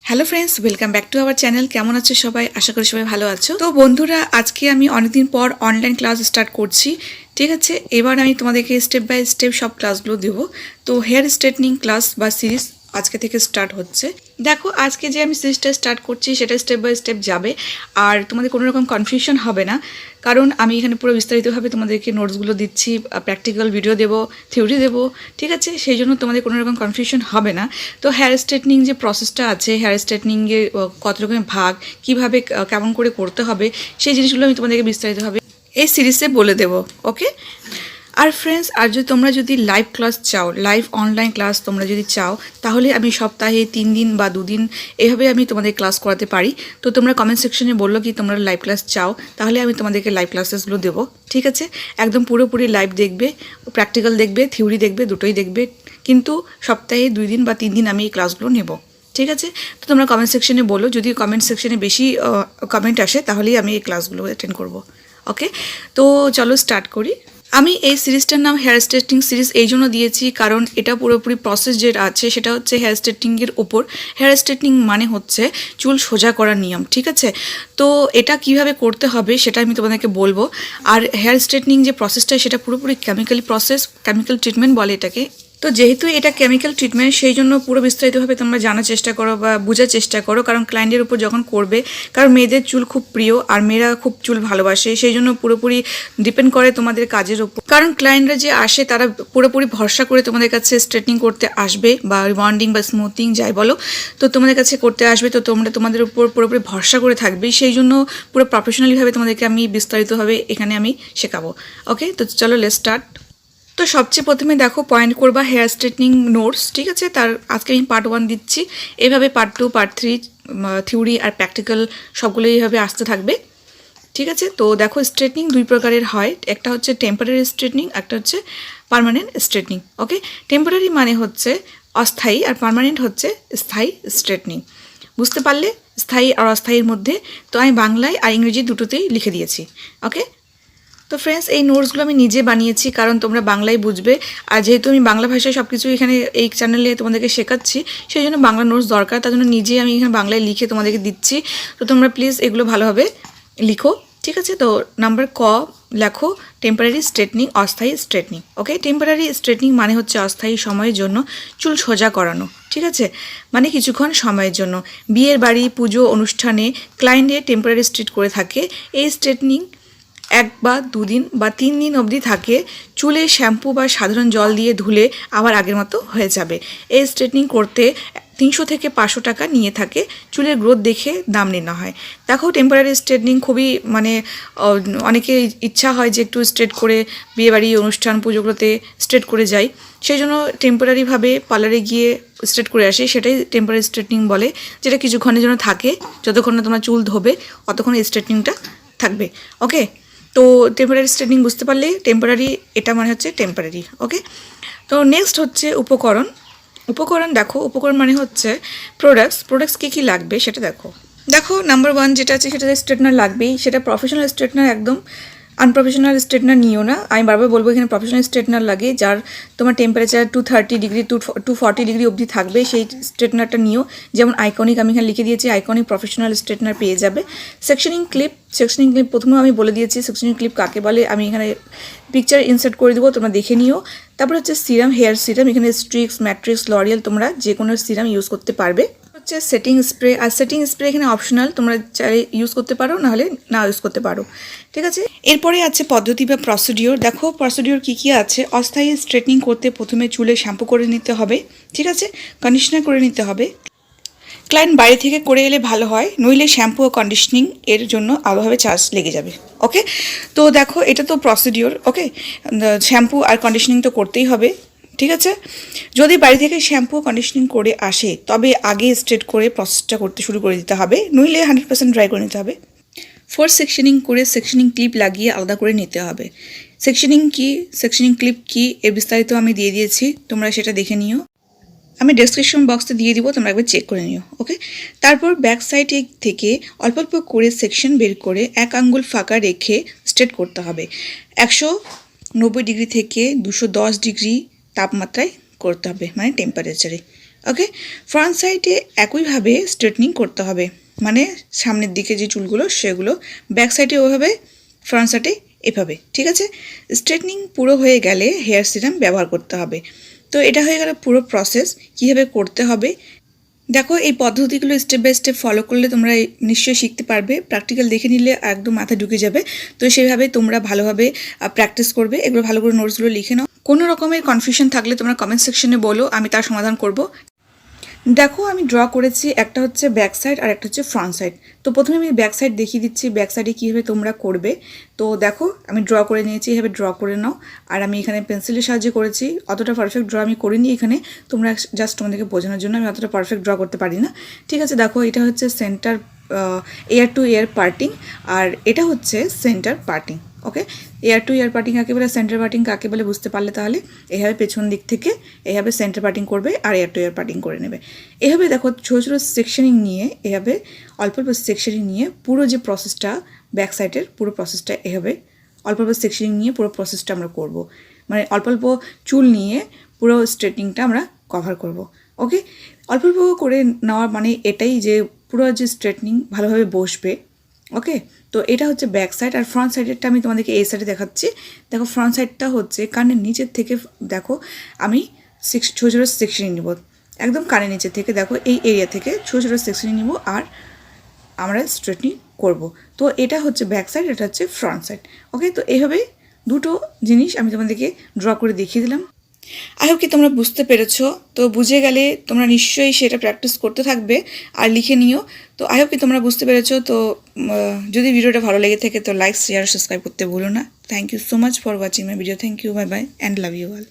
Hello friends, welcome back to our channel. কেমন আছো সবাই? আশা করি সবাই ভালো আছো। তো বন্ধুরা, আজকে আমি অনেকদিন পর অনলাইন ক্লাস স্টার্ট করছি। ঠিক আছে, এবার আমি তোমাদেরকে স্টেপ বাই স্টেপ সব ক্লাসগুলো দেবো। তো হেয়ার স্ট্রেটনিং ক্লাস বা সিরিজ আজকে থেকে স্টার্ট হচ্ছে। দেখো, আজকে যে আমি সিরিজটা স্টার্ট করছি সেটা স্টেপ বাই স্টেপ যাবে, আর তোমাদের কোনো রকম কনফিউশন হবে না, কারণ আমি এখানে পুরো বিস্তারিতভাবে তোমাদেরকে নোটসগুলো দিচ্ছি, প্র্যাকটিক্যাল ভিডিও দেবো, থিওরি দেবো। ঠিক আছে, সেই জন্য তোমাদের কোনো রকম কনফিউশন হবে না। তো হেয়ার স্ট্রেটনিং যে প্রসেসটা আছে, হেয়ার স্ট্রেটনিংয়ের কত রকমের ভাগ, কীভাবে কেমন করে করতে হবে, সেই জিনিসগুলো আমি তোমাদেরকে বিস্তারিতভাবে এই সিরিজে বলে দেবো। ওকে। আর ফ্রেন্ডস, আর তোমরা যদি লাইভ ক্লাস চাও, লাইভ অনলাইন ক্লাস তোমরা যদি চাও, তাহলে আমি সপ্তাহে 3 দিন বা 2 দিন এভাবে আমি তোমাদের ক্লাস করাতে পারি। তো তোমরা কমেন্ট সেকশনে বললো কি তোমরা লাইভ ক্লাস চাও, তাহলে আমি তোমাদেরকে লাইভ ক্লাসেসগুলো দেবো। ঠিক আছে, একদম পুরোপুরি লাইভ দেখবে, প্র্যাকটিক্যাল দেখবে, থিওরি দেখবে, দুটোই দেখবে, কিন্তু সপ্তাহে 2 দিন বা 3 দিন আমি এই ক্লাসগুলো নেব। ঠিক আছে, তো তোমরা কমেন্ট সেকশনে বলো, যদি কমেন্ট সেকশনে বেশি কমেন্ট আসে তাহলেই আমি এই ক্লাসগুলো অ্যাটেন্ড করব। ওকে, তো চলো স্টার্ট করি। আমি এই সিরিজটার নাম হেয়ার স্ট্রেটনিং সিরিজ এই জন্য দিয়েছি, কারণ এটা পুরোপুরি প্রসেস যেটা আছে সেটা হচ্ছে হেয়ার স্ট্রেটনিংয়ের ওপর। হেয়ার স্ট্রেটনিং মানে হচ্ছে চুল সোজা করার নিয়ম। ঠিক আছে, তো এটা কিভাবে করতে হবে সেটা আমি তোমাদেরকে বলবো। আর হেয়ার স্ট্রেটনিং যে প্রসেসটা সেটা পুরোপুরি কেমিক্যালি প্রসেস, কেমিক্যাল ট্রিটমেন্ট বলে এটাকে। তো যেহেতু এটা কেমিক্যাল ট্রিটমেন্ট, সেই জন্য পুরো বিস্তারিতভাবে তোমরা জানার চেষ্টা করো বা বোঝার চেষ্টা করো, কারণ ক্লায়েন্টের উপর যখন করবে, কারণ মেয়েদের চুল খুব প্রিয় আর মেয়েরা খুব চুল ভালোবাসে, সেই জন্য পুরোপুরি ডিপেন্ড করে তোমাদের কাজের উপর। কারণ ক্লায়েন্টরা যে আসে তারা পুরোপুরি ভরসা করে তোমাদের কাছে স্ট্রেটনিং করতে আসবে, বা রিবন্ডিং বা স্মুথিং যাই বলো, তো তোমাদের কাছে করতে আসবে। তো তোমরা তোমাদের উপর পুরোপুরি ভরসা করে থাকবে, সেই জন্য পুরো প্রফেশনালিভাবে তোমাদেরকে আমি বিস্তারিতভাবে এখানে আমি শেখাবো। ওকে, তো চলো লেটস স্টার্ট। তো সবচেয়ে প্রথমে দেখো, পয়েন্ট করবা হেয়ার স্ট্রেটনিং নোটস। ঠিক আছে, তার আজকে আমি পার্ট 1 দিচ্ছি, এভাবে পার্ট 2, পার্ট 3 থিওরি আর প্র্যাকটিক্যাল সবগুলো এইভাবে আসতে থাকবে। ঠিক আছে, তো দেখো স্ট্রেটনিং 2 প্রকারের হয়, একটা হচ্ছে টেম্পোরারি স্ট্রেটনিং, একটা হচ্ছে পার্মানেন্ট স্ট্রেটনিং। ওকে, টেম্পোরারি মানে হচ্ছে অস্থায়ী, আর পার্মানেন্ট হচ্ছে স্থায়ী স্ট্রেটনিং। বুঝতে পারলে স্থায়ী আর অস্থায়ীর মধ্যে? তো আমি বাংলায় আর ইংরেজি দুটোতেই লিখে দিয়েছি। ওকে, তো ফ্রেন্ডস, এই নোটসগুলো আমি নিজে বানিয়েছি, কারণ তোমরা বাংলায় বুঝবে, আর যেহেতু আমি বাংলা ভাষায় সব কিছু এখানে এই চ্যানেলে তোমাদেরকে শেখাচ্ছি, সেই জন্য বাংলা নোটস দরকার, তার জন্য নিজে আমি এখানে বাংলায় লিখে তোমাদেরকে দিচ্ছি। তো তোমরা প্লিজ এগুলো ভালোভাবে লিখো। ঠিক আছে, তো নাম্বার ক লেখো, টেম্পোরারি স্ট্রেটনিং, অস্থায়ী স্ট্রেটনিং। ওকে, টেম্পোরারি স্ট্রেটনিং মানে হচ্ছে অস্থায়ী সময়ের জন্য চুল সোজা করানো। ঠিক আছে, মানে কিছুক্ষণ সময়ের জন্য বিয়ের বাড়ি, পুজো অনুষ্ঠানে ক্লায়েন্টে টেম্পোরারি স্ট্রেট করে থাকে। এই স্ট্রেটনিং 1 বা 2 দিন বা 3 দিন অবধি থাকে। চুলে শ্যাম্পু বা সাধারণ জল দিয়ে ধুলে আবার আগের মতো হয়ে যাবে। এই স্ট্রেটনিং করতে 300 থেকে 500 টাকা নিয়ে থাকে। চুলের গ্রোথ দেখে দাম নেওয়া হয়। দেখো, টেম্পোরারি স্ট্রেটনিং খুবই মানে অনেকে ইচ্ছা হয় যে একটু স্ট্রেট করে বিয়েবাড়ি, অনুষ্ঠান, পুজোগুলোতে স্ট্রেট করে যাই, সেই জন্য টেম্পোরারিভাবে পার্লারে গিয়ে স্ট্রেট করে আসে, সেটাই টেম্পোরারি স্ট্রেটনিং বলে, যেটা কিছুক্ষণের জন্য থাকে। যতক্ষণ না তোমার চুল ধোবে ততক্ষণ এই স্ট্রেটনিংটা থাকবে। ওকে, তো টেম্পোরারি স্ট্রেটনিং বুঝতে পারলে, টেম্পোরারি এটা মানে হচ্ছে টেম্পোরারি। ওকে, তো নেক্সট হচ্ছে উপকরণ। উপকরণ দেখো, উপকরণ মানে হচ্ছে প্রোডাক্টস কী কী লাগবে সেটা দেখো। দেখো, নাম্বার 1 যেটা আছে সেটা স্ট্রেটনার লাগবেই, সেটা প্রফেশনাল স্ট্রেটনার, একদম আনপ্রফেশনাল স্ট্রেটনার নিও না। আমি বারবার বলবো, এখানে প্রফেশনাল স্ট্রেটনার লাগে, যার তোমার টেম্পারেচার 230 ডিগ্রি 240 ডিগ্রি অবধি থাকবে, সেই স্ট্রেটনারটা নিও। যেমন আইকনিক, আমি এখানে লিখে দিয়েছি, আইকনিক প্রফেশনাল স্ট্রেটনার পেয়ে যাবে। সেকশনিং ক্লিপ প্রথমেও আমি বলে দিয়েছি সেকশনিং ক্লিপ কাকে বলে, আমি এখানে পিকচার ইনসার্ট করে দেবো, তোমরা দেখে নিও। তারপর হচ্ছে সিরাম, হেয়ার সিরাম, এখানে স্ট্রিক্স, ম্যাট্রিক্স, লরিয়াল, তোমরা যে কোনো সিরাম ইউজ করতে পারবে। হচ্ছে সেটিং স্প্রে, আর সেটিং স্প্রে এখানে অপশনাল, তোমরা চাইলে ইউজ করতে পারো, নাহলে না ইউজ করতে পারো। ঠিক আছে, এরপরে আছে পদ্ধতি বা প্রসিডিওর। দেখো প্রসিডিওর কী কী আছে। অস্থায়ী স্ট্রেটনিং করতে প্রথমে চুলে শ্যাম্পু করে নিতে হবে। ঠিক আছে, কন্ডিশনার করে নিতে হবে। ক্লায়েন্ট বাইরে থেকে করে এলে ভালো হয়, নইলে শ্যাম্পু ও কন্ডিশনিং এর জন্য আলাদাভাবে চার্জ লেগে যাবে। ওকে, তো দেখো এটা তো প্রসিডিওর। ওকে, শ্যাম্পু আর কন্ডিশনিং তো করতেই হবে। ঠিক আছে, যদি বাড়ি থেকে শ্যাম্পু কন্ডিশনিং করে আসে তবে আগে স্ট্রেট করে প্রসেসটা করতে শুরু করে দিতে হবে, নইলে 100% ড্রাই করে নিতে হবে। সেকশনিং করে সেকশনিং ক্লিপ লাগিয়ে আলাদা করে নিতে হবে। সেকশনিং ক্লিপ কি এর বিস্তারিত আমি দিয়ে দিয়েছি, তোমরা সেটা দেখে নিও। আমি ডেসক্রিপশন বক্সে দিয়ে দিব, তোমরা একবার চেক করে নিও। ওকে, তারপর ব্যাক সাইডে থেকে অল্প অল্প করে সেকশন বের করে 1 আঙ্গুল ফাঁকা রেখে স্ট্রেট করতে হবে। 190 ডিগ্রি থেকে 210 ডিগ্রি তাপমাত্রায় করতে হবে, মানে টেম্পারেচারে। ওকে, ফ্রন্ট সাইডে একইভাবে স্ট্রেটনিং করতে হবে, মানে সামনের দিকে যে চুলগুলো সেগুলো ব্যাক সাইডে ওভাবে, ফ্রন্ট সাইডে এভাবে। ঠিক আছে, স্ট্রেটনিং পুরো হয়ে গেলে হেয়ার সিরাম ব্যবহার করতে হবে। তো এটা হয়ে গেল পুরো প্রসেস, কীভাবে করতে হবে। দেখো এই পদ্ধতিগুলো স্টেপ বাই স্টেপ ফলো করলে তোমরা নিশ্চয়ই শিখতে পারবে, প্র্যাকটিক্যাল দেখে নিলে একদম মাথায় ঢুকে যাবে। তো সেইভাবে তোমরা ভালোভাবে প্র্যাকটিস করবে, এগুলো ভালো করে নোটসগুলো লিখে নাও। কোনো রকমের কনফিউশন থাকলে তোমরা কমেন্ট সেকশনে বলো, আমি তার সমাধান করব। দেখো আমি ড্র করেছি, একটা হচ্ছে ব্যাক সাইড আর একটা হচ্ছে ফ্রন্ট সাইড। তো প্রথমে আমি ব্যাক সাইড দেখিয়ে দিচ্ছি, ব্যাক সাইডে কীভাবে তোমরা করবে। তো দেখো আমি ড্র করে নিয়েছি, এভাবে ড্র করে নাও। আর আমি এখানে পেন্সিলের সাহায্যে করেছি, অতটা পারফেক্ট ড্র আমি করিনি এখানে, তোমরা জাস্ট তোমাদেরকে বোঝানোর জন্য, আমি অতটা পারফেক্ট ড্র করতে পারি না। ঠিক আছে, দেখো এটা হচ্ছে centre ear to ear parting, আর এটা হচ্ছে centre parting. Okay, ear to ear parting কাকে বলে, সেন্টার পার্টিং কাকে বলে বুঝতে পারলে তাহলে এভাবে পেছন দিক থেকে এভাবে সেন্টার পার্টিং করবে আর এয়ার টু এয়ার পার্টিং করে নেবে। এভাবে দেখো ছোটো ছোটো সেকশনিং নিয়ে, এভাবে অল্প অল্প সেকশনিং নিয়ে পুরো যে প্রসেসটা ব্যাক সাইডের পুরো প্রসেসটা এভাবে অল্প অল্প সেকশনিং নিয়ে পুরো প্রসেসটা আমরা করব, মানে অল্প অল্প চুল নিয়ে পুরো স্ট্রেটনিংটা আমরা কভার করব। ওকে, অল্প অল্প করে নেওয়ার মানে এটাই যে পুরো যে স্ট্রেটনিং ভালোভাবে বসবে। ওকে, তো এটা হচ্ছে ব্যাক সাইড, আর ফ্রন্ট সাইডেরটা আমি তোমাদেরকে এই সাইডে দেখাচ্ছি। দেখো ফ্রন্ট সাইডটা হচ্ছে কানের নিচের থেকে, দেখো আমি ছোটো ছোটো সেকশনিং নিব, একদম কানের নিচের থেকে, দেখো এই এরিয়া থেকে ছোটো ছোটো সেকশনিং নিব আর আমরা স্ট্রেটনিং করব। তো এটা হচ্ছে ব্যাক সাইড, এটা হচ্ছে ফ্রন্ট সাইড। ওকে, তো এইভাবে দুটো জিনিস আমি তোমাদেরকে ড্র করে দেখিয়ে দিলাম। আই হোপ কি তোমরা বুঝতে পেরেছো। তো বুঝে গেলে তোমরা নিশ্চয়ই সেটা প্র্যাকটিস করতে থাকবে আর লিখে নিও। তো আই হোপ কি তোমরা বুঝতে পেরেছো। তো যদি ভিডিওটা ভালো লেগে থাকে তো লাইক, শেয়ার, সাবস্ক্রাইব করতে ভুলো না। Thank you so much for watching my video. Thank you, bye bye and love you all.